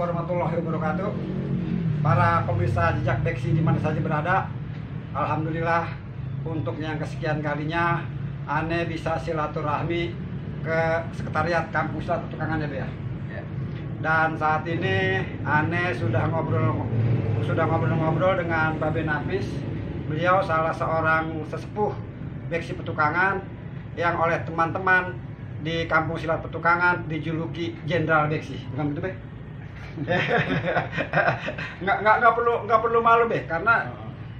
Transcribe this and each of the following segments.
warahmatullahi wabarakatuh. Para pemirsa Jejak Beksi di mana saja berada, alhamdulillah untuk yang kesekian kalinya Ane bisa silaturahmi ke sekretariat Kampung Silat Petukangan ya. Dan saat ini Ane sudah ngobrol-ngobrol dengan Babe Nafis. Beliau salah seorang sesepuh Beksi Petukangan yang oleh teman-teman di Kampung Silat Petukangan dijuluki Jenderal Beksi, bukan begitu, Be? nggak perlu malu, Be, karena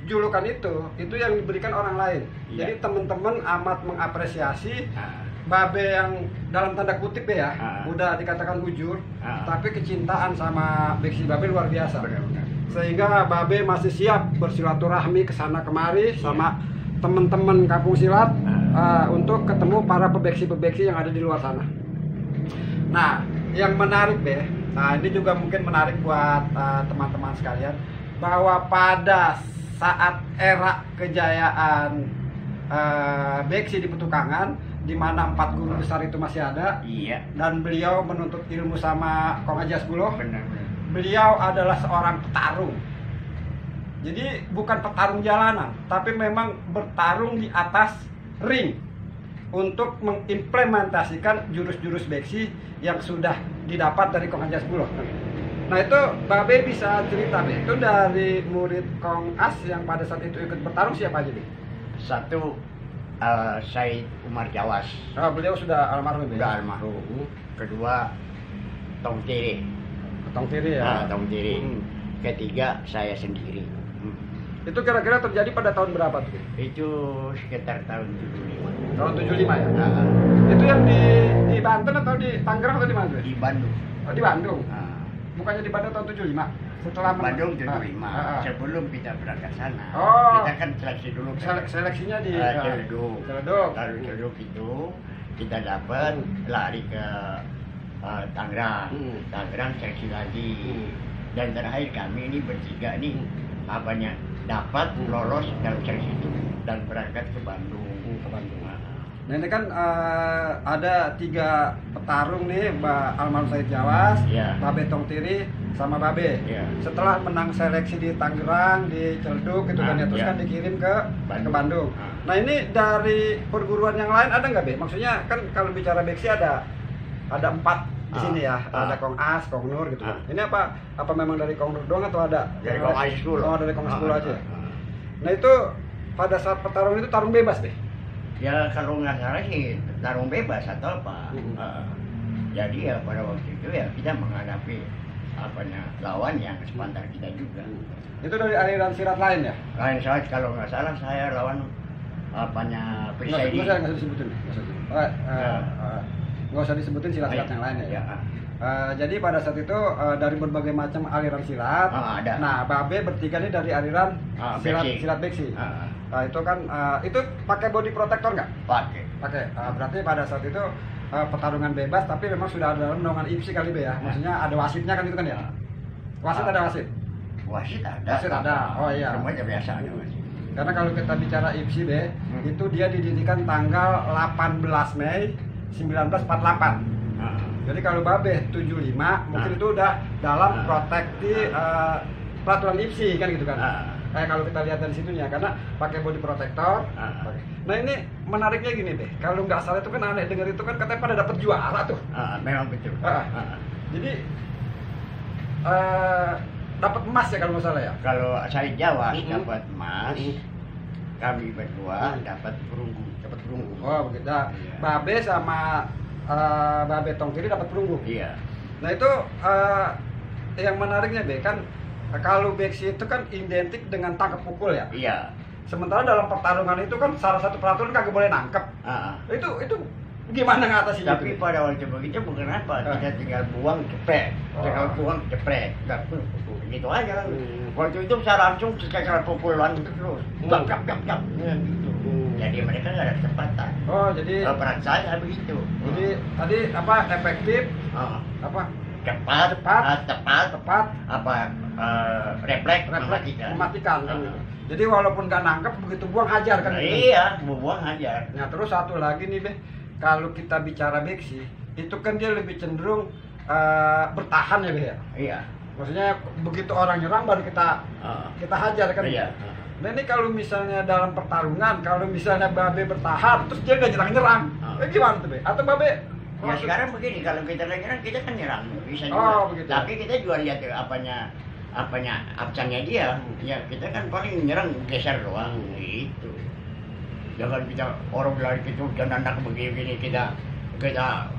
julukan itu yang diberikan orang lain. Iya. Jadi teman-teman amat mengapresiasi Babe yang dalam tanda kutip ya, udah dikatakan bujur, tapi kecintaan sama Beksi Babe luar biasa. Benar. Sehingga Babe masih siap bersilaturahmi ke sana kemari sama teman-teman Kampung Silat untuk ketemu para pebeksi-pebeksi yang ada di luar sana. Nah, yang menarik, Be, nah ini juga mungkin menarik buat teman-teman sekalian, bahwa pada saat era kejayaan Beksi di Petukangan, di mana 4 guru besar itu masih ada, iya, dan beliau menuntut ilmu sama Kong Ajas Buloh. Benar. Beliau adalah seorang petarung. Jadi bukan petarung jalanan, tapi memang bertarung di atas ring untuk mengimplementasikan jurus-jurus Beksi yang sudah didapat dari Kong Ajas Buloh. Nah itu Babe bisa cerita, Be, itu dari murid Kong As yang pada saat itu ikut bertarung siapa aja, Be? Satu Said Umar Jawas. Oh, beliau sudah almarhum, Be? Sudah almarhum. Kedua Tong Tiri. Tong Tiri ya? Tong Tiri. Ketiga saya sendiri. Itu kira-kira terjadi pada tahun berapa tuh? Itu sekitar tahun 75. Tahun 75 ya? Itu yang di Banten atau di Tangerang atau di mana? Di Bandung. Oh, di Bandung? Bukannya di Bandung tahun 75? Setelah Bandung 75. Sebelum kita berangkat sana. Oh. Kita kan seleksi dulu. Seleksinya di Celeduk. Celeduk. Lalu Celeduk itu kita dapat lari ke Tangerang. Tangerang seleksi lagi. Dan terakhir kami ini bertiga nih apanya dapat lolos dalam seleksi itu dan berangkat ke Bandung. Nah ini kan ada 3 petarung nih, almarhum Said Jawas, Babe Tong Tiri, sama Babe. Setelah menang seleksi di Tangerang, di Celeduk itu kan, terus kan dikirim ke Bandung. Nah ini dari perguruan yang lain ada nggak, Be? Maksudnya kan kalau bicara Beksi ada 4 di sini ya, ada Kong As, Kong Nur gitu kan. Ini apa memang dari Kong Nur doang atau ada dari Kong As dulu? Oh, dari Kong As dulu aja. Nah itu pada saat pertarungan itu tarung bebas, Be? Ya kalau nggak salah sih tarung bebas atau apa. Jadi ya pada waktu itu ya kita menghadapi lawan yang sepantar kita juga. Itu dari aliran silat lain ya? Lain silat, kalau nggak salah saya lawan Prisedi. Nggak usah disebutin. Nggak usah disebutin silat-silat yang lain ya. Jadi pada saat itu dari berbagai macam aliran silat. Ada. Nah, Babe bertiga ini dari aliran silat Beksi. Nah, itu kan itu pakai body protector nggak? Pakai. Berarti pada saat itu pertarungan bebas, tapi memang sudah ada naungan IPSI kali, Be, ya. Maksudnya ada wasitnya kan itu kan ya? Ada wasit? Wasit ada. Wasit ada. Oh iya. Semuanya biasa ada wasit. Karena kalau kita bicara IPSI, Be, itu dia didirikan tanggal 18 Mei 1948. Jadi kalau Babe 75 mungkin itu udah dalam proteksi peraturan IPSI kan gitu kan. Kalau kita lihat dari situnya, karena pakai body protector. Nah ini menariknya gini, Be, kalau nggak salah itu kan aneh dengar itu kan katanya pada dapat juara tuh. Memang betul. Jadi dapat emas ya kalau nggak salah ya. Kalau Said Jawas dapat emas, kami berdua dapat perunggu. Oh begitu. Babe sama Babe Tong Tiri dapat perunggu. Iya. Nah itu yang menariknya, Be, kan kalau Beksi itu kan identik dengan tangkap pukul ya. Iya. Sementara dalam pertarungan itu kan salah satu peraturan kagak boleh nangkep. Itu gimana ngatasinnya? Tapi pada waktu begitu bukan apa, kita tinggal buang jeprek, gitu aja kan. Waktu itu saya langsung secara pukulan terus, gap. Jadi mereka nggak ada kecepatan. Oh jadi. Peran saya begitu. Jadi tadi efektif, tepat, refleks mematikan kan. Jadi walaupun nggak nangkep, begitu buang hajar kan? Iya, buang hajar. Nah terus satu lagi nih, Be, kalau kita bicara Beksi, itu kan dia lebih cenderung bertahan ya Be ya. Iya. Maksudnya begitu orang nyerang baru kita hajar kan. Iya. Nah ini kalau misalnya dalam pertarungan, kalau misalnya Babe bertahan terus dia nggak nyerang-nyerang, gimana tuh Be? Atau Babe? Ya sekarang begini, kalau kita nyerang kita kan nyerang bisa juga. Oh, begitu. Tapi kita juga lihat apanya absennya dia. Ya kita kan paling nyerang geser doang gitu. Jangan kita orang lari gitu dan anak begini kita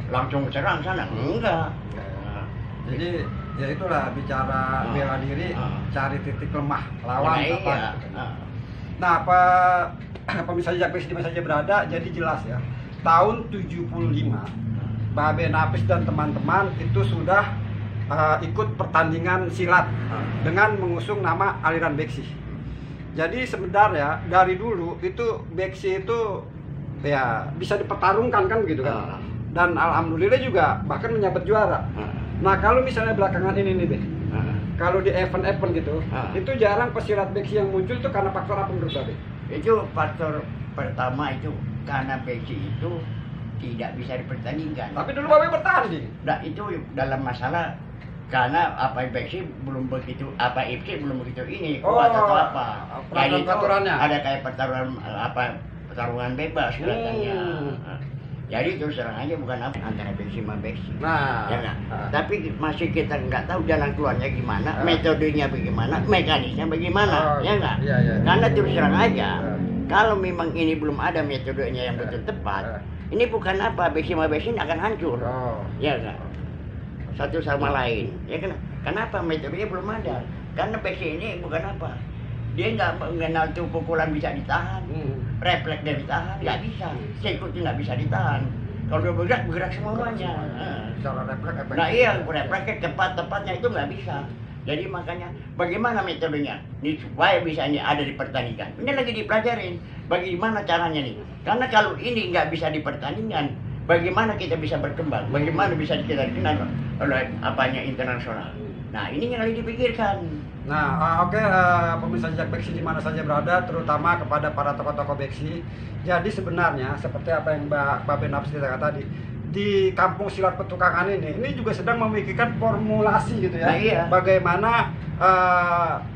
langsung serang sana. Enggak. Nah, jadi ya itulah bicara bela diri, cari titik lemah lawan ya, apa. iya. Nah, pemirsa Jejak Beksi di mana saja berada, jadi jelas ya. Tahun 75, Babe Napis dan teman-teman itu sudah ikut pertandingan silat dengan mengusung nama aliran Beksi. Jadi sebenarnya dari dulu itu Beksi itu ya bisa dipertarungkan kan gitu kan. Dan alhamdulillah juga bahkan menyabet juara. Nah kalau misalnya belakangan ini nih Be, kalau di event-event gitu, itu jarang pesilat Beksi yang muncul itu karena faktor apa menurut Babe? Itu faktor pertama itu karena Beksi itu tidak bisa dipertandingkan. Tapi dulu Babe bertanding. Nah itu dalam masalah karena Beksi belum begitu, IPSI belum begitu ini kuat atau apa. Jadi itu ada kayak pertarungan bebas kelihatannya. Jadi terus terang aja bukan apa antara Beksi sama Beksi. Nah, ya kan? Tapi masih kita nggak tahu jalan keluarnya gimana, metodenya bagaimana, mekanisnya bagaimana, ya nggak? Iya. Karena terus terang aja, kalau memang ini belum ada metodenya yang betul tepat, ini bukan apa Beksi sama Beksi akan hancur, ya nggak? Satu sama lain, ya kan? Kenapa metodenya belum ada? Karena Beksi ini bukan apa? Dia nggak mengenal tuh pukulan bisa ditahan, refleks dia ditahan, nggak bisa. Sikutnya nggak bisa ditahan. Kalau dia bergerak semuanya. Cara refleks. Nah iya, refleksnya tepatnya itu nggak bisa. Jadi makanya bagaimana metodenya? Ini supaya bisa ini ada di pertandingan. Ini lagi dipelajarin. Bagaimana caranya nih? Karena kalau ini nggak bisa di pertandingan, bagaimana kita bisa berkembang? Bagaimana bisa kita dikenal oleh internasional? Nah ini yang lagi dipikirkan. Nah, pemirsa Jejak Beksi di mana saja berada, terutama kepada para tokoh-tokoh Beksi. Jadi sebenarnya seperti apa yang Babe Napis katakan tadi, di Kampung Silat Petukangan ini juga sedang memikirkan formulasi gitu ya. Nah, iya. Bagaimana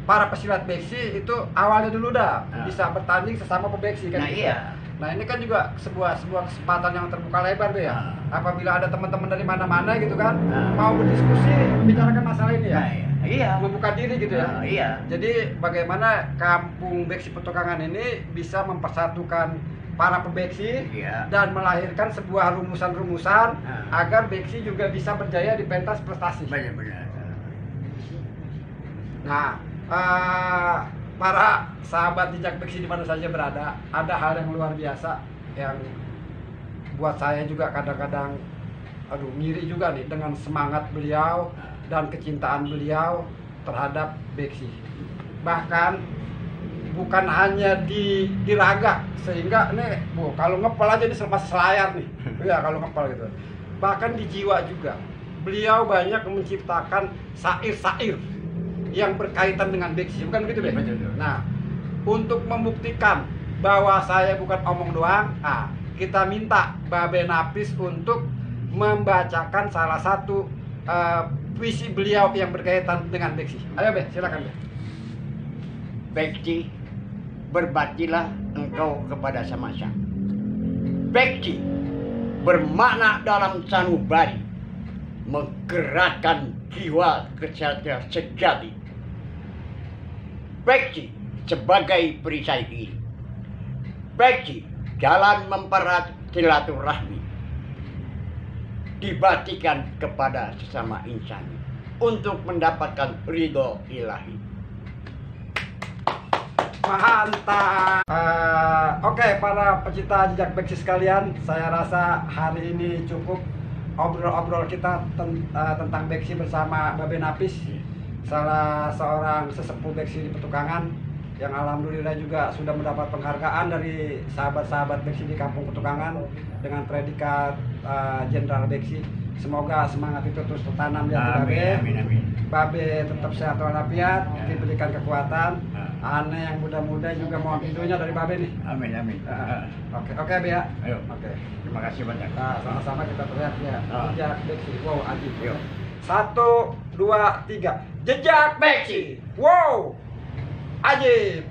para pesilat Beksi itu awalnya dulu bisa bertanding sesama pebeksi kan. Nah, gitu. iya. Nah ini kan juga sebuah kesempatan yang terbuka lebar Be ya. Apabila ada teman-teman dari mana-mana gitu kan mau berdiskusi membicarakan masalah ini ya. Iya. Membuka diri gitu ya. Iya. Jadi bagaimana Kampung Beksi Petukangan ini bisa mempersatukan para pebeksi dan melahirkan sebuah rumusan-rumusan agar Beksi juga bisa berjaya di pentas prestasi. Benar-benar. Nah, para sahabat Jejak Beksi di mana saja berada, ada hal yang luar biasa yang buat saya juga kadang-kadang ngiri juga nih dengan semangat beliau dan kecintaan beliau terhadap Beksi. Bahkan bukan hanya di raga, sehingga nih kalau ngepel aja di selepas selayar nih. Ya kalau ngepel gitu. Bahkan di jiwa juga. Beliau banyak menciptakan syair-syair yang berkaitan dengan Beksi, bukan begitu Be? Nah, untuk membuktikan bahwa saya bukan omong doang, kita minta Babe Napis untuk membacakan salah satu puisi beliau yang berkaitan dengan Beksi. Ayo Be, silakan Be. Beksi, berbaktilah engkau kepada semasa. Beksi bermakna dalam sanubari, menggerakkan jiwa kesatria sejati. Beksi sebagai perisai diri. Beksi jalan mempererat silaturahmi, dibaktikan kepada sesama insan untuk mendapatkan ridho ilahi. Mantap. Oke, para pecinta Jejak Beksi sekalian, saya rasa hari ini cukup obrol-obrol kita tentang Beksi bersama Babe Napis, salah seorang sesepuh Beksi di Petukangan yang alhamdulillah juga sudah mendapat penghargaan dari sahabat-sahabat Beksi di Kampung Petukangan dengan predikat Jenderal Beksi. Semoga semangat itu terus tertanam di hati Babe. Amin. Babe tetap sehat walafiat, diberikan kekuatan. Aneh yang muda-muda juga mau videonya dari Babe nih. Amin. Oke Be ya. Ayo. Oke. Terima kasih banyak. Nah, sama-sama kita teriak ya. Jejak Beksi. Wow, Aji. Yuk. 1, 2, 3. Jejak Beksi. Wow. Ajib.